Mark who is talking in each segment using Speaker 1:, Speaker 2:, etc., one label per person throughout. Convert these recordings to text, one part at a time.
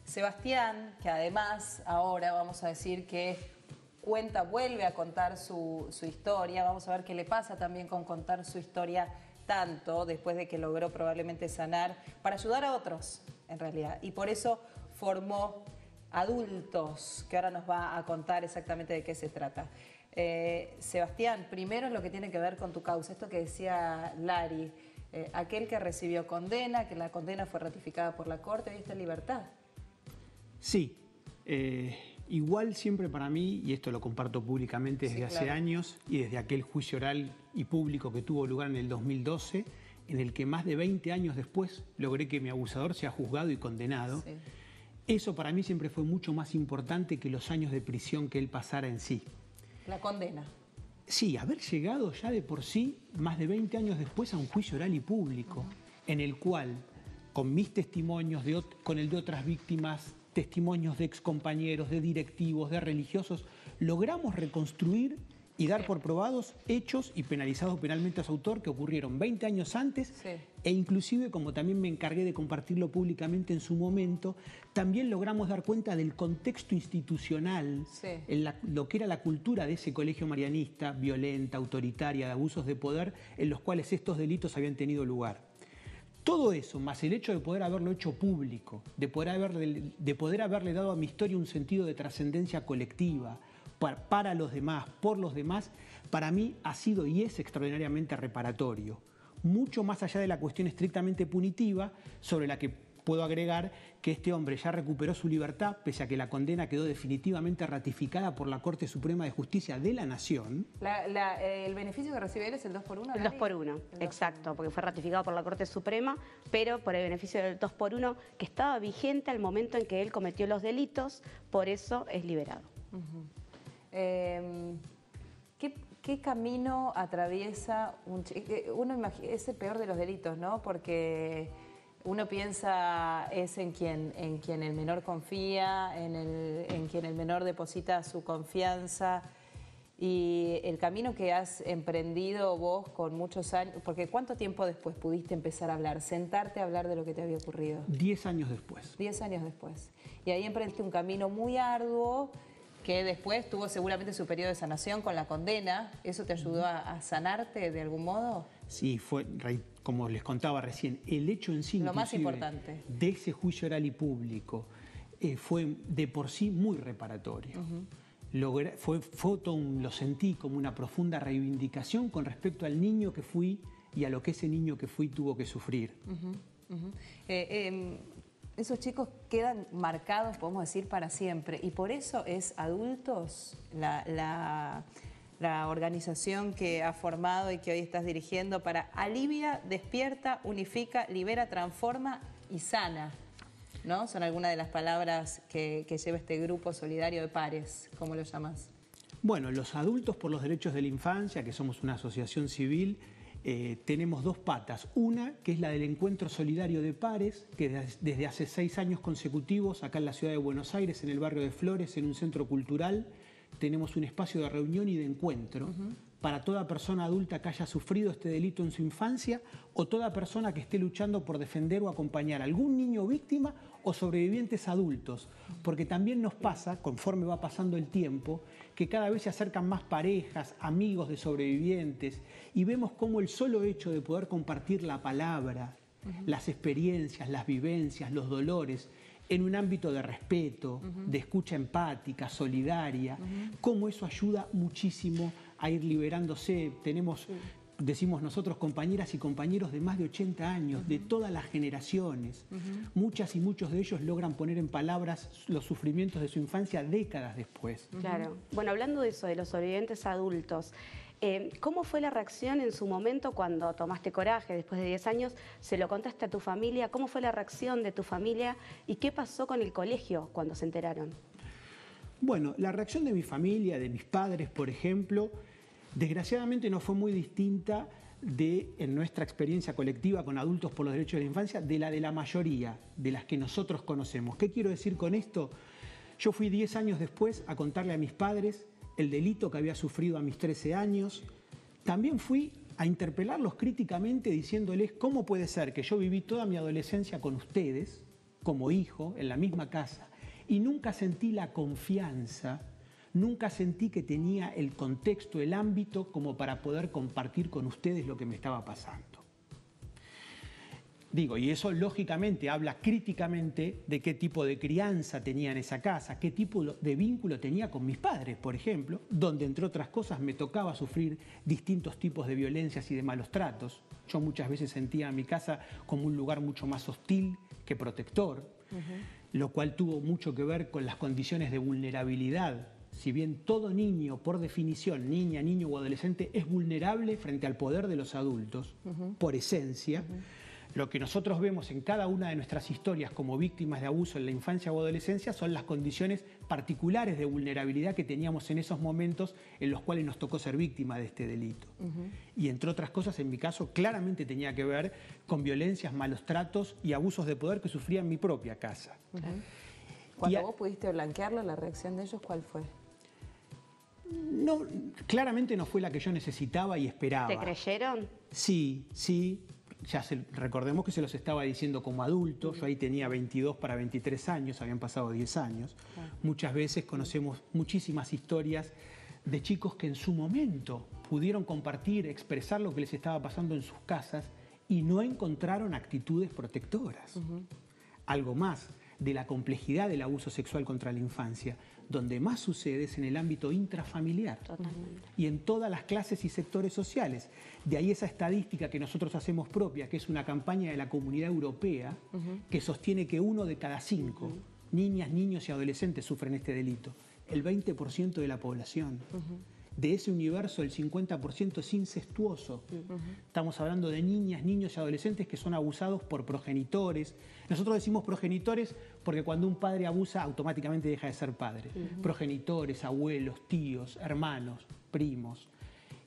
Speaker 1: Sebastián, que además ahora vamos a decir que vuelve a contar su historia. Vamos a ver qué le pasa también con contar su historia tanto después de que logró probablemente sanar para ayudar a otros, en realidad. Y por eso formó Adultos, que ahora nos va a contar exactamente de qué se trata. Sebastián, primero es lo que tiene que ver con tu causa, esto que decía Lari, aquel que recibió condena, que la condena fue ratificada por la Corte, hoy está en libertad.
Speaker 2: Sí, igual siempre para mí, y esto lo comparto públicamente desde hace años, y desde aquel juicio oral y público que tuvo lugar en el 2012, en el que más de 20 años después logré que mi abusador sea juzgado y condenado. Sí. Eso para mí siempre fue mucho más importante que los años de prisión que él pasara en sí.
Speaker 1: La condena.
Speaker 2: Sí, haber llegado ya de por sí, más de 20 años después, a un juicio oral y público, en el cual, con mis testimonios, con el de otras víctimas, testimonios de excompañeros, de directivos, de religiosos, logramos reconstruir y dar por probados hechos y penalizados penalmente a su autor que ocurrieron 20 años antes e inclusive, como también me encargué de compartirlo públicamente en su momento, también logramos dar cuenta del contexto institucional, lo que era la cultura de ese colegio marianista, violenta, autoritaria, de abusos de poder, en los cuales estos delitos habían tenido lugar. Todo eso, más el hecho de poder haberlo hecho público, de poder haberle dado a mi historia un sentido de trascendencia colectiva, para los demás, por los demás, para mí ha sido y es extraordinariamente reparatorio. Mucho más allá de la cuestión estrictamente punitiva, sobre la que puedo agregar que este hombre ya recuperó su libertad, pese a que la condena quedó definitivamente ratificada por la Corte Suprema de Justicia de la Nación.
Speaker 1: El beneficio que recibe él es el 2x1.
Speaker 3: El 2x1, exacto, porque fue ratificado por la Corte Suprema, pero por el beneficio del 2x1 que estaba vigente al momento en que él cometió los delitos, por eso es liberado.
Speaker 1: ¿Qué camino atraviesa un chico? Uno imagina, es el peor de los delitos, ¿no? Porque uno piensa es en quien el menor confía, en quien el menor deposita su confianza. Y el camino que has emprendido vos con muchos años, porque ¿cuánto tiempo después pudiste empezar a hablar, sentarte a hablar de lo que te había ocurrido?
Speaker 2: 10 años después.
Speaker 1: 10 años después. Y ahí emprendiste un camino muy arduo, que después tuvo seguramente su periodo de sanación con la condena. ¿Eso te ayudó a sanarte de algún modo?
Speaker 2: Sí, fue, como les contaba recién, el hecho en sí,
Speaker 1: lo más importante,
Speaker 2: de ese juicio oral y público fue de por sí muy reparatorio. Lo sentí como una profunda reivindicación con respecto al niño que fui y a lo que ese niño que fui tuvo que sufrir.
Speaker 1: Esos chicos quedan marcados, podemos decir, para siempre. Y por eso es Adultos, la organización que has formado y que hoy estás dirigiendo para alivia, despierta, unifica, libera, transforma y sana, ¿no? Son algunas de las palabras que lleva este grupo solidario de pares, ¿cómo lo llamas?
Speaker 2: Bueno, los Adultos por los Derechos de la Infancia, que somos una asociación civil, tenemos dos patas. Una, que es la del Encuentro Solidario de Pares, que desde hace 6 años consecutivos, acá en la ciudad de Buenos Aires, en el barrio de Flores, en un centro cultural, tenemos un espacio de reunión y de encuentro para toda persona adulta que haya sufrido este delito en su infancia o toda persona que esté luchando por defender o acompañar a algún niño víctima o sobrevivientes adultos. Porque también nos pasa, conforme va pasando el tiempo, que cada vez se acercan más parejas, amigos de sobrevivientes y vemos cómo el solo hecho de poder compartir la palabra, las experiencias, las vivencias, los dolores, en un ámbito de respeto, de escucha empática, solidaria, cómo eso ayuda muchísimo a ir liberándose. Tenemos, decimos nosotros, compañeras y compañeros de más de 80 años, de todas las generaciones. Muchas y muchos de ellos logran poner en palabras los sufrimientos de su infancia décadas después.
Speaker 3: Claro. Bueno, hablando de eso, de los sobrevivientes adultos, ¿cómo fue la reacción en su momento cuando tomaste coraje después de 10 años? ¿Se lo contaste a tu familia? ¿Cómo fue la reacción de tu familia? ¿Y qué pasó con el colegio cuando se enteraron?
Speaker 2: Bueno, la reacción de mi familia, de mis padres, por ejemplo, desgraciadamente no fue muy distinta en nuestra experiencia colectiva con Adultos por los Derechos de la Infancia, de la mayoría de las que nosotros conocemos. ¿Qué quiero decir con esto? Yo fui 10 años después a contarle a mis padres el delito que había sufrido a mis 13 años. También fui a interpelarlos críticamente diciéndoles cómo puede ser que yo viví toda mi adolescencia con ustedes como hijo, en la misma casa, y nunca sentí la confianza, nunca sentí que tenía el contexto, el ámbito como para poder compartir con ustedes lo que me estaba pasando. Digo, y eso lógicamente habla críticamente de qué tipo de crianza tenía en esa casa, qué tipo de vínculo tenía con mis padres, por ejemplo, donde entre otras cosas me tocaba sufrir distintos tipos de violencias y de malos tratos. Yo muchas veces sentía a mi casa como un lugar mucho más hostil que protector, lo cual tuvo mucho que ver con las condiciones de vulnerabilidad. Si bien todo niño, por definición, niña, niño o adolescente, es vulnerable frente al poder de los adultos, por esencia, lo que nosotros vemos en cada una de nuestras historias como víctimas de abuso en la infancia o adolescencia son las condiciones particulares de vulnerabilidad que teníamos en esos momentos en los cuales nos tocó ser víctima de este delito. Y entre otras cosas, en mi caso, claramente tenía que ver con violencias, malos tratos y abusos de poder que sufría en mi propia casa.
Speaker 1: Cuando vos pudiste blanquearlo, la reacción de ellos, ¿cuál fue?
Speaker 2: No, claramente no fue la que yo necesitaba y esperaba.
Speaker 3: ¿Te creyeron?
Speaker 2: Sí, sí. Recordemos que se los estaba diciendo como adulto, yo ahí tenía 22 para 23 años, habían pasado 10 años. Muchas veces conocemos muchísimas historias de chicos que en su momento pudieron compartir, expresar lo que les estaba pasando en sus casas y no encontraron actitudes protectoras. Algo más de la complejidad del abuso sexual contra la infancia, donde más sucede es en el ámbito intrafamiliar.
Speaker 3: Totalmente.
Speaker 2: Y en todas las clases y sectores sociales. De ahí esa estadística que nosotros hacemos propia, que es una campaña de la Comunidad Europea, que sostiene que 1 de cada 5 niñas, niños y adolescentes sufren este delito. El 20% de la población. De ese universo, el 50% es incestuoso. Estamos hablando de niñas, niños y adolescentes que son abusados por progenitores. Nosotros decimos progenitores porque cuando un padre abusa, automáticamente deja de ser padre. Progenitores, abuelos, tíos, hermanos, primos.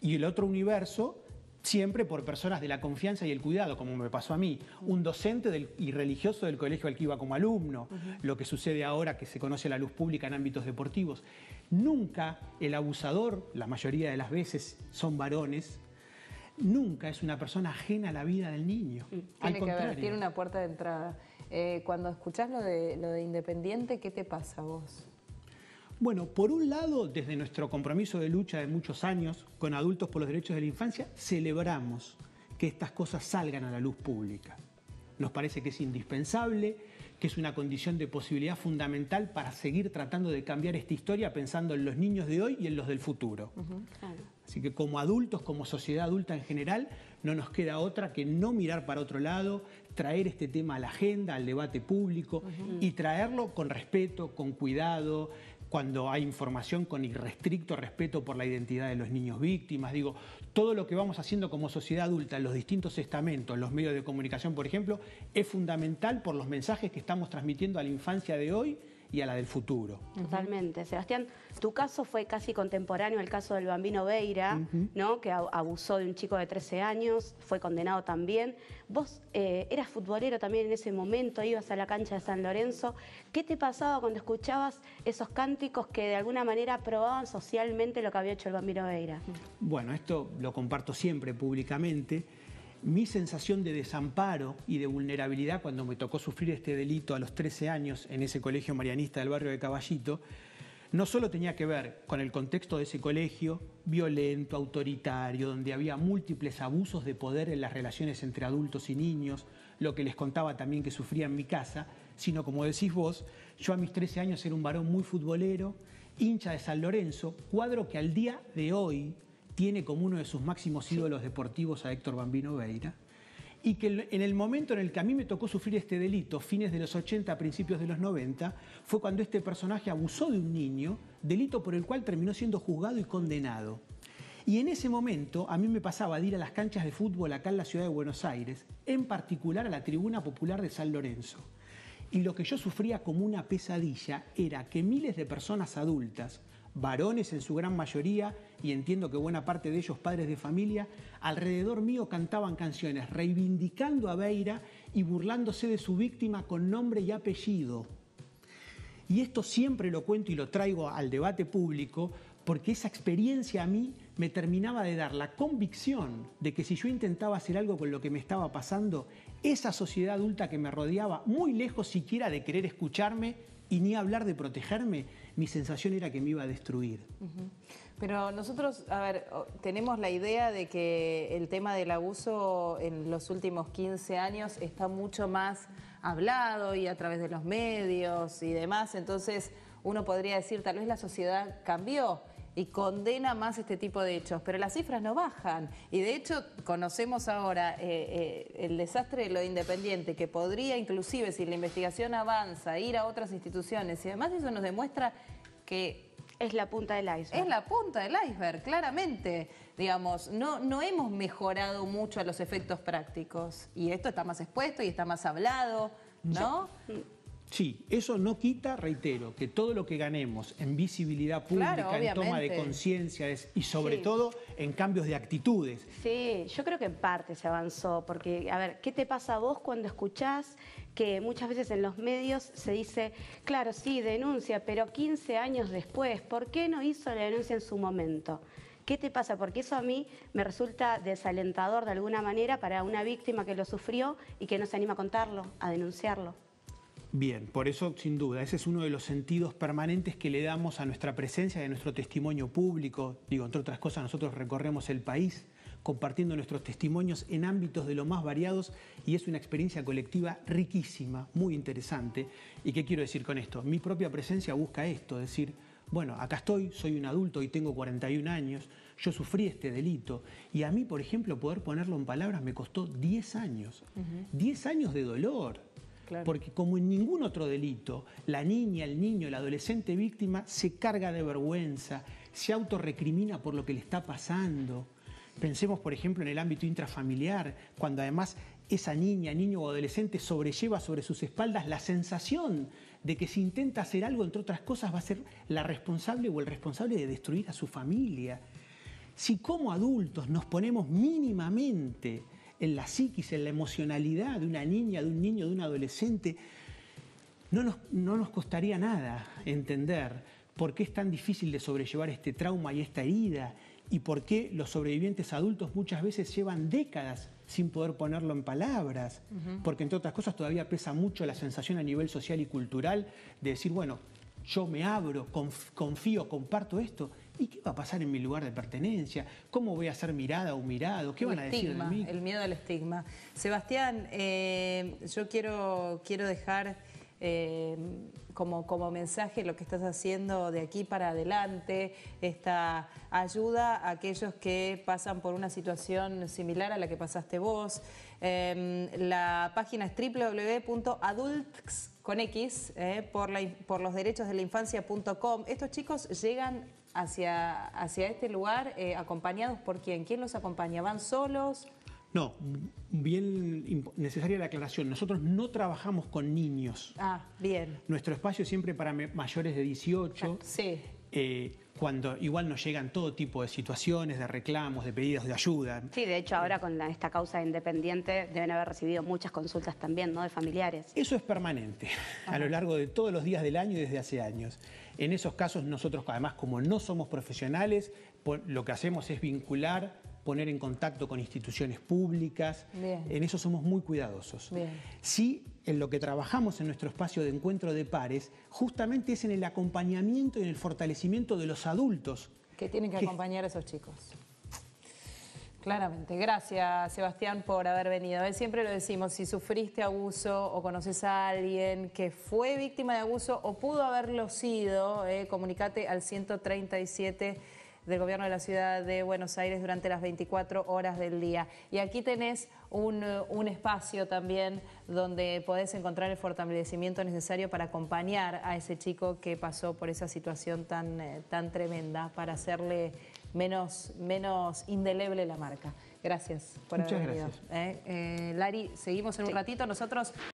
Speaker 2: Y el otro universo, siempre por personas de la confianza y el cuidado, como me pasó a mí. Un docente y religioso del colegio al que iba como alumno. Lo que sucede ahora que se conoce la luz pública en ámbitos deportivos. Nunca el abusador, la mayoría de las veces son varones, nunca es una persona ajena a la vida del niño. Al contrario.
Speaker 1: Tiene una puerta de entrada. Cuando escuchás lo de Independiente, ¿qué te pasa a vos?
Speaker 2: Bueno, por un lado, desde nuestro compromiso de lucha de muchos años con Adultos por los Derechos de la Infancia, celebramos que estas cosas salgan a la luz pública. Nos parece que es indispensable, que es una condición de posibilidad fundamental para seguir tratando de cambiar esta historia pensando en los niños de hoy y en los del futuro. Así que como adultos, como sociedad adulta en general, no nos queda otra que no mirar para otro lado, traer este tema a la agenda, al debate público y traerlo con respeto, con cuidado, cuando hay información con irrestricto respeto por la identidad de los niños víctimas. Digo, todo lo que vamos haciendo como sociedad adulta en los distintos estamentos, los medios de comunicación, por ejemplo, es fundamental por los mensajes que estamos transmitiendo a la infancia de hoy y a la del futuro.
Speaker 3: Totalmente. Sebastián, tu caso fue casi contemporáneo al caso del Bambino Veira, ¿no? Que abusó de un chico de 13 años, fue condenado también. Vos eras futbolero también en ese momento, ibas a la cancha de San Lorenzo. ¿Qué te pasaba cuando escuchabas esos cánticos que de alguna manera probaban socialmente lo que había hecho el Bambino Veira?
Speaker 2: Bueno, esto lo comparto siempre públicamente. Mi sensación de desamparo y de vulnerabilidad cuando me tocó sufrir este delito a los 13 años en ese colegio marianista del barrio de Caballito, no solo tenía que ver con el contexto de ese colegio violento, autoritario, donde había múltiples abusos de poder en las relaciones entre adultos y niños, lo que les contaba también que sufría en mi casa, sino, como decís vos, yo a mis 13 años era un varón muy futbolero, hincha de San Lorenzo, cuadro que al día de hoy tiene como uno de sus máximos ídolos deportivos a Héctor Bambino Veira, y que en el momento en el que a mí me tocó sufrir este delito, fines de los 80, principios de los 90, fue cuando este personaje abusó de un niño, delito por el cual terminó siendo juzgado y condenado. Y en ese momento a mí me pasaba de ir a las canchas de fútbol acá en la ciudad de Buenos Aires, en particular a la Tribuna Popular de San Lorenzo. Y lo que yo sufría como una pesadilla era que miles de personas adultas, varones en su gran mayoría, y entiendo que buena parte de ellos padres de familia, alrededor mío cantaban canciones reivindicando a Veira y burlándose de su víctima con nombre y apellido. Y esto siempre lo cuento y lo traigo al debate público porque esa experiencia a mí me terminaba de dar la convicción de que si yo intentaba hacer algo con lo que me estaba pasando, esa sociedad adulta que me rodeaba, muy lejos siquiera de querer escucharme y ni hablar de protegerme, mi sensación era que me iba a destruir.
Speaker 1: Pero nosotros, a ver, tenemos la idea de que el tema del abuso en los últimos 15 años está mucho más hablado y a través de los medios y demás, entonces uno podría decir, tal vez la sociedad cambió y condena más este tipo de hechos, pero las cifras no bajan. Y de hecho conocemos ahora el desastre de lo Independiente, que podría inclusive, si la investigación avanza, ir a otras instituciones y demás, eso nos demuestra que...
Speaker 3: Es la punta del iceberg.
Speaker 1: Es la punta del iceberg, claramente. Digamos, no hemos mejorado mucho a los efectos prácticos. Y esto está más expuesto y está más hablado, ¿no?
Speaker 2: Sí, eso no quita, reitero, que todo lo que ganemos en visibilidad pública,
Speaker 1: claro,
Speaker 2: en toma de conciencia y sobre todo en cambios de actitudes.
Speaker 3: Sí, yo creo que en parte se avanzó, porque, a ver, ¿qué te pasa a vos cuando escuchás que muchas veces en los medios se dice, claro, sí, denuncia, pero 15 años después, ¿por qué no hizo la denuncia en su momento? ¿Qué te pasa? Porque eso a mí me resulta desalentador de alguna manera para una víctima que lo sufrió y que no se anima a contarlo, a denunciarlo.
Speaker 2: Bien, por eso, sin duda, ese es uno de los sentidos permanentes que le damos a nuestra presencia y a nuestro testimonio público. Digo, entre otras cosas, nosotros recorremos el país compartiendo nuestros testimonios en ámbitos de lo más variados y es una experiencia colectiva riquísima, muy interesante. ¿Y qué quiero decir con esto? Mi propia presencia busca esto, decir, bueno, acá estoy, soy un adulto y tengo 41 años, yo sufrí este delito y a mí, por ejemplo, poder ponerlo en palabras me costó 10 años. 10 años de dolor. Claro. Porque como en ningún otro delito, la niña, el niño, el adolescente víctima se carga de vergüenza, se autorrecrimina por lo que le está pasando. Pensemos, por ejemplo, en el ámbito intrafamiliar, cuando además esa niña, niño o adolescente sobrelleva sobre sus espaldas la sensación de que si intenta hacer algo, entre otras cosas, va a ser la responsable o el responsable de destruir a su familia. Si como adultos nos ponemos mínimamente en la psiquis, en la emocionalidad de una niña, de un niño, de un adolescente, no nos costaría nada entender por qué es tan difícil de sobrellevar este trauma y esta herida y por qué los sobrevivientes adultos muchas veces llevan décadas sin poder ponerlo en palabras, porque entre otras cosas todavía pesa mucho la sensación a nivel social y cultural de decir, bueno, yo me abro, confío, comparto esto. ¿Y qué va a pasar en mi lugar de pertenencia? ¿Cómo voy a ser mirada o mirado? ¿Qué van a decir de mí?
Speaker 1: El miedo al estigma. Sebastián, yo quiero dejar como mensaje lo que estás haciendo de aquí para adelante, esta ayuda a aquellos que pasan por una situación similar a la que pasaste vos. La página es www.adults por los derechos de la infancia.com. Estos chicos llegan hacia este lugar acompañados por ¿quién? ¿Quién los acompaña? ¿Van solos?
Speaker 2: No, bien necesaria la aclaración. Nosotros no trabajamos con niños.
Speaker 1: Ah, bien.
Speaker 2: Nuestro espacio es siempre para mayores de 18.
Speaker 1: Sí.
Speaker 2: Cuando igual nos llegan todo tipo de situaciones, de reclamos, de pedidos de ayuda.
Speaker 3: Sí, de hecho ahora con esta causa Independiente deben haber recibido muchas consultas también, ¿no?, de familiares.
Speaker 2: Eso es permanente, a lo largo de todos los días del año y desde hace años. En esos casos nosotros, además, como no somos profesionales, lo que hacemos es vincular, poner en contacto con instituciones públicas.
Speaker 1: Bien.
Speaker 2: En eso somos muy cuidadosos.
Speaker 1: Bien.
Speaker 2: Sí, en lo que trabajamos en nuestro espacio de encuentro de pares, justamente es en el acompañamiento y en el fortalecimiento de los adultos.
Speaker 1: Que tienen que acompañar a esos chicos. Claramente. Gracias, Sebastián, por haber venido. Siempre lo decimos, si sufriste abuso o conoces a alguien que fue víctima de abuso o pudo haberlo sido, comunicate al 137 del Gobierno de la Ciudad de Buenos Aires durante las 24 horas del día. Y aquí tenés un espacio también donde podés encontrar el fortalecimiento necesario para acompañar a ese chico que pasó por esa situación tan tremenda, para hacerle menos indeleble la marca. Gracias por haber venido.
Speaker 2: Muchas gracias.
Speaker 1: Lari, seguimos en un ratito. Nosotros...